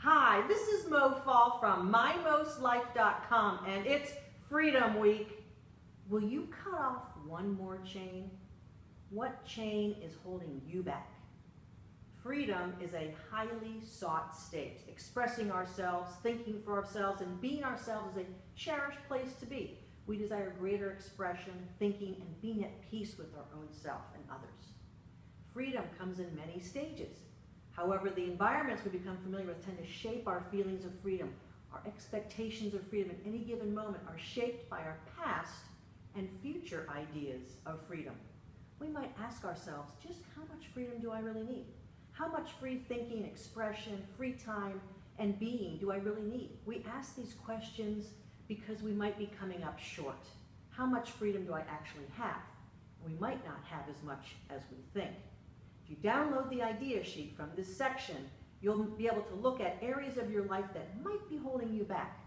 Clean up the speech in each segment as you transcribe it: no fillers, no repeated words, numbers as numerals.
Hi, this is Mo Fall from MyMostLife.com, and it's Freedom Week. Will you cut off one more chain? What chain is holding you back? Freedom is a highly sought state. Expressing ourselves, thinking for ourselves, and being ourselves is a cherished place to be. We desire greater expression, thinking, and being at peace with our own self and others. Freedom comes in many stages. However, the environments we become familiar with tend to shape our feelings of freedom. Our expectations of freedom at any given moment are shaped by our past and future ideas of freedom. We might ask ourselves, just how much freedom do I really need? How much free thinking, expression, free time, and being do I really need? We ask these questions because we might be coming up short. How much freedom do I actually have? We might not have as much as we think. If you download the idea sheet from this section, you'll be able to look at areas of your life that might be holding you back.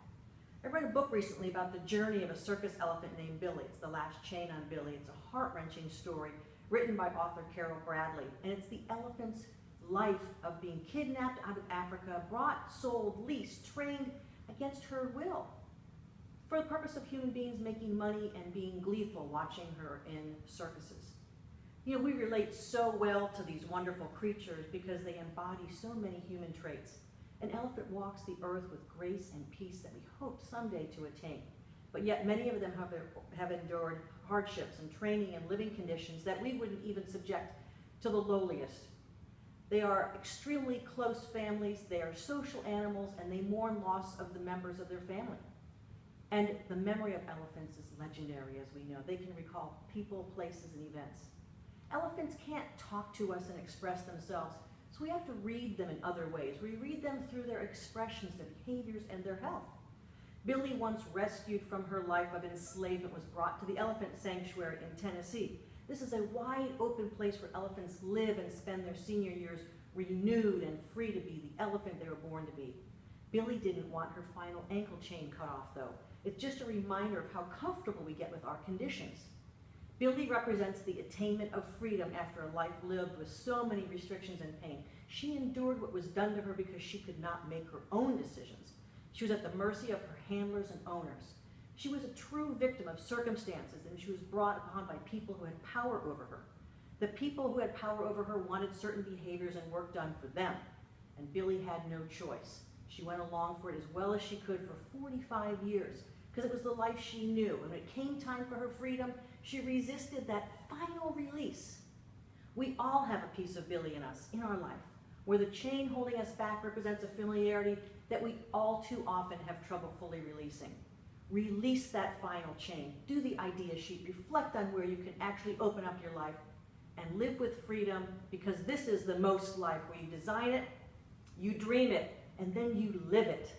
I read a book recently about the journey of a circus elephant named Billy. It's The Last Chain on Billy. It's a heart-wrenching story written by author Carol Bradley. And it's the elephant's life of being kidnapped out of Africa, brought, sold, leased, trained against her will, for the purpose of human beings making money and being gleeful watching her in circuses. You know, we relate so well to these wonderful creatures because they embody so many human traits. An elephant walks the earth with grace and peace that we hope someday to attain. But yet many of them have endured hardships and training and living conditions that we wouldn't even subject to the lowliest. They are extremely close families, they are social animals, and they mourn loss of the members of their family. And the memory of elephants is legendary, as we know. They can recall people, places, and events. Elephants can't talk to us and express themselves, so we have to read them in other ways. We read them through their expressions, their behaviors, and their health. Billy, once rescued from her life of enslavement, was brought to the elephant sanctuary in Tennessee. This is a wide open place where elephants live and spend their senior years renewed and free to be the elephant they were born to be. Billy didn't want her final ankle chain cut off, though. It's just a reminder of how comfortable we get with our conditions. Billy represents the attainment of freedom after a life lived with so many restrictions and pain. She endured what was done to her because she could not make her own decisions. She was at the mercy of her handlers and owners. She was a true victim of circumstances, and she was brought upon by people who had power over her. The people who had power over her wanted certain behaviors and work done for them, and Billy had no choice. She went along for it as well as she could for 45 years, because it was the life she knew. And when it came time for her freedom, she resisted that final release. We all have a piece of Billy in us, in our life, where the chain holding us back represents a familiarity that we all too often have trouble fully releasing. Release that final chain. Do the idea sheet. Reflect on where you can actually open up your life and live with freedom, because this is the most life, where you design it, you dream it, and then you live it.